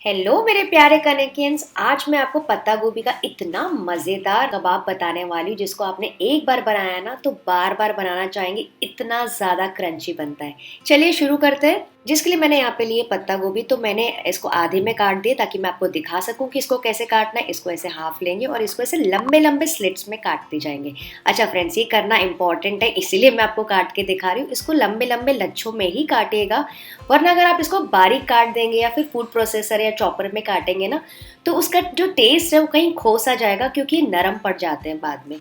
Hello मेरे प्यारे connections. आज मैं आपको पत्ता गोभी का इतना मज़ेदार कबाब बताने वाली हूँ जिसको आपने एक बार बनाया ना तो बार बार बनाना चाहेंगे, इतना ज़्यादा क्रंची बनता है। चलिए शुरू करते हैं। जिसके लिए मैंने यहाँ पे लिए पत्ता गोभी, तो मैंने इसको आधे में काट दिए ताकि मैं आपको दिखा सकूं कि इसको कैसे काटना है। इसको ऐसे हाफ लेंगे और इसको ऐसे लंबे लंबे स्लिट्स में काटते जाएंगे। अच्छा फ्रेंड्स, ये करना इंपॉर्टेंट है, इसीलिए मैं आपको काट के दिखा रही हूँ। इसको लंबे लंबे लच्छों में ही काटिएगा, वरना अगर आप इसको बारीक काट देंगे या फिर फूड प्रोसेसर या चॉपर में काटेंगे ना, तो उसका जो टेस्ट है वो कहीं खो सा जाएगा, क्योंकि नरम पड़ जाते हैं बाद में।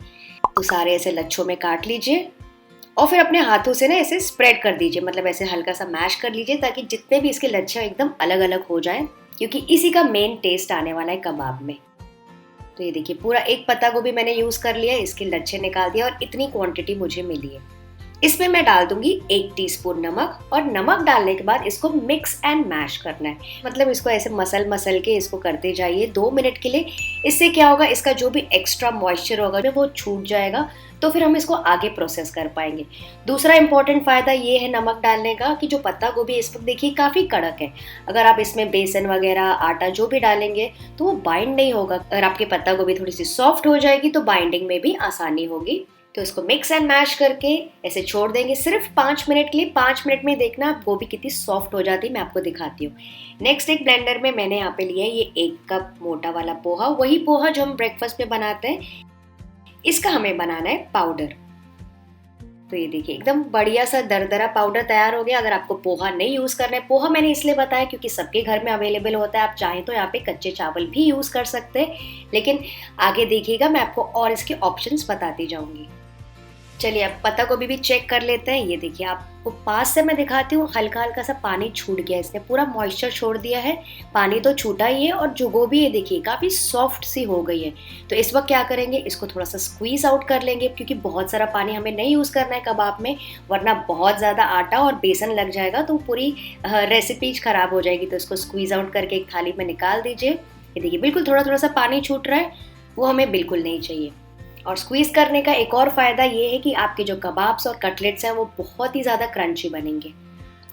तो सारे ऐसे लच्छों में काट लीजिए और फिर अपने हाथों से ना ऐसे स्प्रेड कर दीजिए, मतलब ऐसे हल्का सा मैश कर लीजिए ताकि जितने भी इसके लच्छे एकदम अलग अलग हो जाएं, क्योंकि इसी का मेन टेस्ट आने वाला है कबाब में। तो ये देखिए, पूरा एक पत्ता गोभी मैंने यूज कर लिया, इसके लच्छे निकाल दिया और इतनी क्वांटिटी मुझे मिली है। इसमें मैं डाल दूंगी 1 टीस्पून नमक, और नमक डालने के बाद इसको मिक्स एंड मैश करना है, मतलब इसको ऐसे मसल मसल के इसको करते जाइए 2 मिनट के लिए। इससे क्या होगा, इसका जो भी एक्स्ट्रा मॉइस्चर होगा वो छूट जाएगा, तो फिर हम इसको आगे प्रोसेस कर पाएंगे। दूसरा इंपॉर्टेंट फायदा ये है नमक डालने का कि जो पत्ता गोभी इस वक्त देखिए काफी कड़क है। अगर आप इसमें बेसन वगैरह आटा जो भी डालेंगे तो वो बाइंड नहीं होगा। अगर आपकी पत्ता गोभी थोड़ी सी सॉफ्ट हो जाएगी तो बाइंडिंग में भी आसानी होगी। तो इसको मिक्स एंड मैश करके ऐसे छोड़ देंगे सिर्फ 5 मिनट के लिए। 5 मिनट में देखना आप गोभी कितनी सॉफ्ट हो जाती है, मैं आपको दिखाती हूँ। नेक्स्ट एक ब्लेंडर में मैंने यहाँ पे लिया है ये 1 कप मोटा वाला पोहा, वही पोहा जो हम ब्रेकफास्ट में बनाते हैं। इसका हमें बनाना है पाउडर। तो ये देखिए एकदम बढ़िया सा दरदरा पाउडर तैयार हो गया। अगर आपको पोहा नहीं यूज करना है, पोहा मैंने इसलिए बताया क्योंकि सबके घर में अवेलेबल होता है, आप चाहें तो यहाँ पे कच्चे चावल भी यूज कर सकते हैं, लेकिन आगे देखिएगा मैं आपको और इसके ऑप्शंस बताती जाऊंगी। चलिए अब पत्ता गोभी भी चेक कर लेते हैं। ये देखिए, आपको पास से मैं दिखाती हूँ, हल्का हल्का सा पानी छूट गया, इसने पूरा मॉइस्चर छोड़ दिया है। पानी तो छूटा ही है, और जो गोभी है देखिए काफ़ी सॉफ्ट सी हो गई है। तो इस वक्त क्या करेंगे, इसको थोड़ा सा स्क्वीज आउट कर लेंगे, क्योंकि बहुत सारा पानी हमें नहीं यूज़ करना है कबाब में, वरना बहुत ज़्यादा आटा और बेसन लग जाएगा तो पूरी रेसिपी खराब हो जाएगी। तो इसको स्क्वीज आउट करके एक थाली में निकाल दीजिए। ये देखिए बिल्कुल थोड़ा थोड़ा सा पानी छूट रहा है, वो हमें बिल्कुल नहीं चाहिए। और स्क्वीज करने का एक और फायदा ये है कि आपके जो कबाब्स और कटलेट्स हैं वो बहुत ही ज़्यादा क्रंची बनेंगे।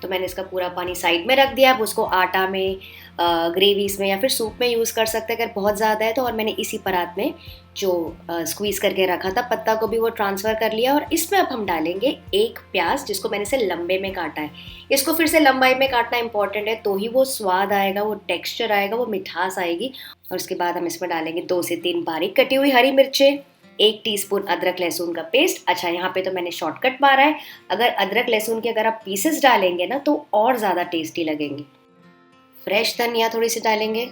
तो मैंने इसका पूरा पानी साइड में रख दिया। आप उसको आटा में, ग्रेवीज में या फिर सूप में यूज़ कर सकते हैं अगर बहुत ज़्यादा है तो। और मैंने इसी परात में जो स्क्वीज़ करके रखा था पत्ता को भी वो ट्रांसफ़र कर लिया। और इसमें अब हम डालेंगे 1 प्याज, जिसको मैंने से लंबे में काटा है। इसको फिर से लंबाई में काटना इंपॉर्टेंट है, तो ही वो स्वाद आएगा, वो टेक्स्चर आएगा, वो मिठास आएगी। और उसके बाद हम इसमें डालेंगे 2 से 3 बारीक कटी हुई हरी मिर्चें, 1 टीस्पून अदरक लहसुन का पेस्ट। अच्छा, यहाँ पे तो मैंने शॉर्टकट मारा है, अगर अदरक लहसुन के अगर आप पीसेस डालेंगे ना तो और ज़्यादा टेस्टी लगेंगे। फ्रेश धनिया थोड़ी सी डालेंगे,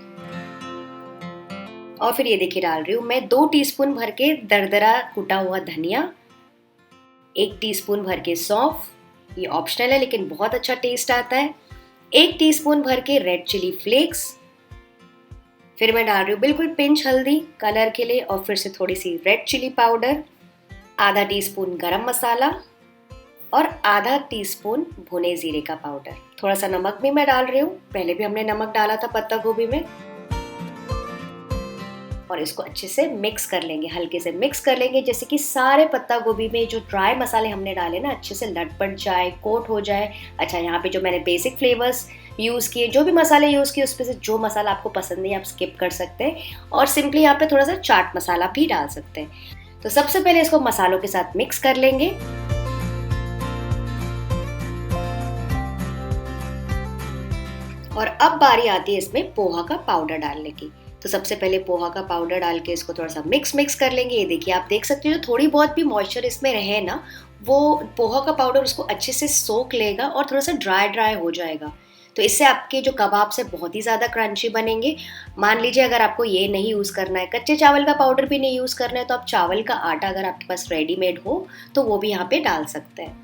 और फिर ये देखिए डाल रही हूँ मैं 2 टीस्पून भर के दरदरा कुटा हुआ धनिया, 1 टीस्पून भर के सौंफ, ये ऑप्शनल है लेकिन बहुत अच्छा टेस्ट आता है, 1 टीस्पून भर के रेड चिली फ्लेक्स। फिर मैं डाल रही हूँ बिल्कुल पिंच हल्दी कलर के लिए, और फिर से थोड़ी सी रेड चिली पाउडर, आधा टीस्पून गरम मसाला और आधा टीस्पून भुने जीरे का पाउडर। थोड़ा सा नमक भी मैं डाल रही हूँ, पहले भी हमने नमक डाला था पत्ता गोभी में। और इसको अच्छे से मिक्स कर लेंगे, हल्के से मिक्स कर लेंगे, जैसे कि सारे पत्ता गोभी में जो ड्राई मसाले हमने डाले ना अच्छे से लटपट जाए, कोट हो जाए। अच्छा, यहाँ पे जो मैंने बेसिक फ्लेवर्स यूज़ किए, जो भी मसाले यूज़ किए, उस पर से जो मसाला आपको पसंद नहीं आप स्किप कर सकते हैं, और सिंपली यहाँ पे थोड़ा सा चाट मसाला भी डाल सकते हैं। तो सबसे पहले इसको मसालों के साथ मिक्स कर लेंगे। और अब बारी आती है इसमें पोहा का पाउडर डालने की। तो सबसे पहले पोहा का पाउडर डाल के इसको थोड़ा सा मिक्स करेंगे। ये देखिए, आप देख सकते हो जो थोड़ी बहुत भी मॉइस्चर इसमें रहे ना, वो पोहा का पाउडर उसको अच्छे से सोख लेगा और थोड़ा सा ड्राई हो जाएगा। तो इससे आपके जो कबाब से बहुत ही ज़्यादा क्रंची बनेंगे। मान लीजिए अगर आपको ये नहीं यूज़ करना है, कच्चे चावल का पाउडर भी नहीं यूज़ करना है, तो आप चावल का आटा अगर आपके पास रेडीमेड हो तो वो भी यहाँ पे डाल सकते हैं।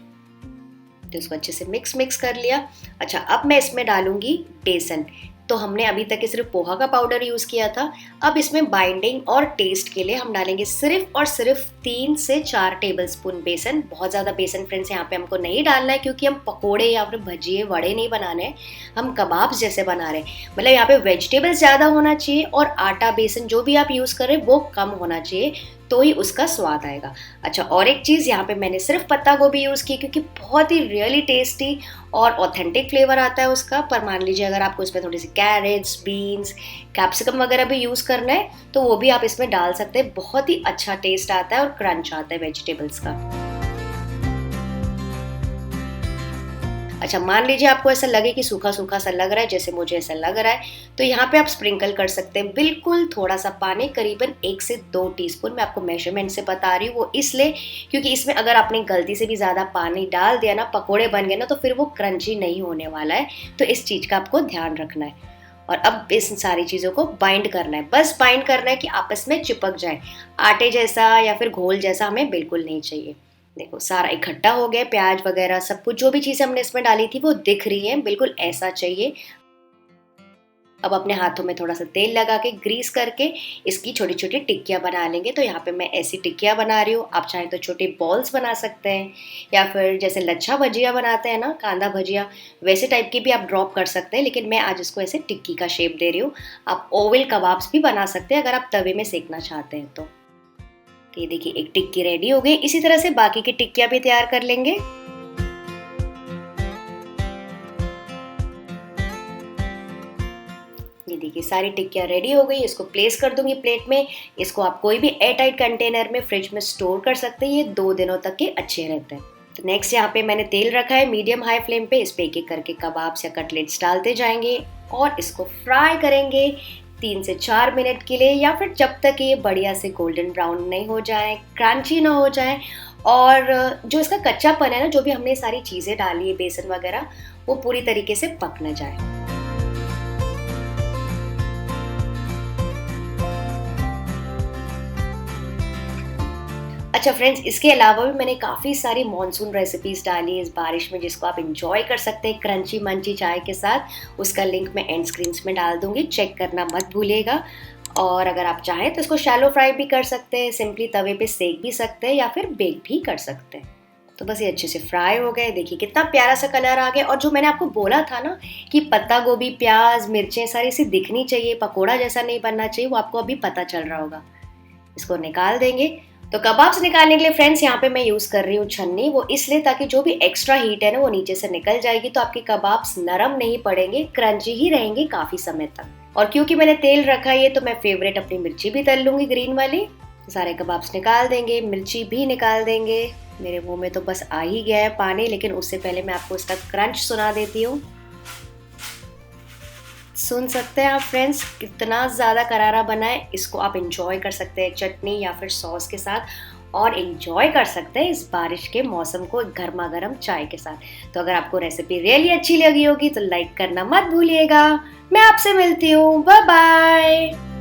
तो इसको अच्छे से मिक्स कर लिया। अच्छा, अब मैं इसमें डालूंगी बेसन। तो हमने अभी तक सिर्फ पोहा का पाउडर यूज़ किया था, अब इसमें बाइंडिंग और टेस्ट के लिए हम डालेंगे सिर्फ और सिर्फ 3 से 4 टेबलस्पून बेसन। बहुत ज़्यादा बेसन फ्रेंड्स यहाँ पे हमको नहीं डालना है, क्योंकि हम पकोड़े या फिर भजिए वड़े नहीं बनाने हैं, हम कबाब जैसे बना रहे हैं। मतलब यहाँ पे वेजिटेबल्स ज़्यादा होना चाहिए और आटा बेसन जो भी आप यूज़ करें वो कम होना चाहिए। तो ही उसका स्वाद आएगा। अच्छा, और एक चीज़, यहाँ पे मैंने सिर्फ पत्ता गोभी यूज़ की क्योंकि बहुत ही रियली टेस्टी और ऑथेंटिक फ्लेवर आता है उसका। पर मान लीजिए अगर आपको इसमें थोड़ी सी कैरेट्स, बीन्स, कैप्सिकम वगैरह भी यूज़ करना है तो वो भी आप इसमें डाल सकते हैं। बहुत ही अच्छा टेस्ट आता है और क्रंच आता है वेजिटेबल्स का। अच्छा, मान लीजिए आपको ऐसा लगे कि सूखा सूखा सा लग रहा है, जैसे मुझे ऐसा लग रहा है, तो यहाँ पे आप स्प्रिंकल कर सकते हैं बिल्कुल थोड़ा सा पानी, करीबन 1 से 2 टीस्पून। मैं आपको मेजरमेंट से बता रही हूँ, वो इसलिए क्योंकि इसमें अगर आपने गलती से भी ज़्यादा पानी डाल दिया ना, पकोड़े बन गए ना, तो फिर वो क्रंची नहीं होने वाला है। तो इस चीज़ का आपको ध्यान रखना है। और अब इस सारी चीज़ों को बाइंड करना है, बस बाइंड करना है कि आपस में चिपक जाए। आटे जैसा या फिर घोल जैसा हमें बिल्कुल नहीं चाहिए। देखो सारा इकट्ठा हो गया, प्याज वगैरह सब कुछ जो भी चीज़ें हमने इसमें डाली थी वो दिख रही है, बिल्कुल ऐसा चाहिए। अब अपने हाथों में थोड़ा सा तेल लगा के ग्रीस करके इसकी छोटी छोटी टिक्कियाँ बना लेंगे। तो यहाँ पे मैं ऐसी टिक्कियाँ बना रही हूँ, आप चाहें तो छोटे बॉल्स बना सकते हैं या फिर जैसे लच्छा भजिया बनाते हैं ना, कांदा भजिया, वैसे टाइप की भी आप ड्रॉप कर सकते हैं। लेकिन मैं आज इसको ऐसे टिक्की का शेप दे रही हूँ। आप ओवल कबाब्स भी बना सकते हैं अगर आप तवे में सेकना चाहते हैं तो। ये देखिए एक टिक्की रेडी हो गई। इसी तरह से बाकी की टिक्कियाँ भी तैयार कर लेंगे। ये देखिए सारी टिक्कियाँ रेडी हो गई। इसको प्लेस कर दूंगी प्लेट में। इसको आप कोई भी एयर टाइट कंटेनर में फ्रिज में स्टोर कर सकते हैं, ये 2 दिनों तक के अच्छे रहते हैं। तो नेक्स्ट यहाँ पे मैंने तेल रखा है मीडियम हाई फ्लेम पे। इस पे एक एक करके कबाब्स या कटलेट्स डालते जाएंगे और इसको फ्राई करेंगे 3 से 4 मिनट के लिए, या फिर जब तक ये बढ़िया से गोल्डन ब्राउन नहीं हो जाए, क्रंची ना हो जाए, और जो इसका कच्चापन है ना, जो भी हमने सारी चीज़ें डाली है बेसन वगैरह, वो पूरी तरीके से पक न जाए। अच्छा फ्रेंड्स, इसके अलावा भी मैंने काफ़ी सारी मॉनसून रेसिपीज़ डाली इस बारिश में, जिसको आप इंजॉय कर सकते हैं क्रंची मंची चाय के साथ। उसका लिंक मैं एंड स्क्रीन्स में डाल दूंगी, चेक करना मत भूलिएगा। और अगर आप चाहें तो इसको शैलो फ्राई भी कर सकते हैं, सिंपली तवे पे सेक भी सकते हैं या फिर बेक भी कर सकते हैं। तो बस ये अच्छे से फ्राई हो गए। देखिए कितना प्यारा सा कलर आ गया। और जो मैंने आपको बोला था ना कि पत्ता गोभी, प्याज, मिर्चें सारी सी दिखनी चाहिए, पकोड़ा जैसा नहीं बनना चाहिए, वो आपको अभी पता चल रहा होगा। इसको निकाल देंगे। तो कबाब्स निकालने के लिए फ्रेंड्स यहाँ पे मैं यूज़ कर रही हूँ छन्नी, वो इसलिए ताकि जो भी एक्स्ट्रा हीट है ना वो नीचे से निकल जाएगी, तो आपके कबाब्स नरम नहीं पड़ेंगे, क्रंची ही रहेंगे काफ़ी समय तक। और क्योंकि मैंने तेल रखा है तो मैं फेवरेट अपनी मिर्ची भी तल लूँगी, ग्रीन वाली। सारे कबाब्स निकाल देंगे, मिर्ची भी निकाल देंगे। मेरे मुँह में तो बस आ ही गया है पानी, लेकिन उससे पहले मैं आपको इसका क्रंच सुना देती हूँ। सुन सकते हैं आप फ्रेंड्स, कितना ज़्यादा करारा बना है। इसको आप इंजॉय कर सकते हैं चटनी या फिर सॉस के साथ, और इंजॉय कर सकते हैं इस बारिश के मौसम को गर्मा गर्म चाय के साथ। तो अगर आपको रेसिपी रियली अच्छी लगी होगी तो लाइक करना मत भूलिएगा। मैं आपसे मिलती हूँ, बाय बाय।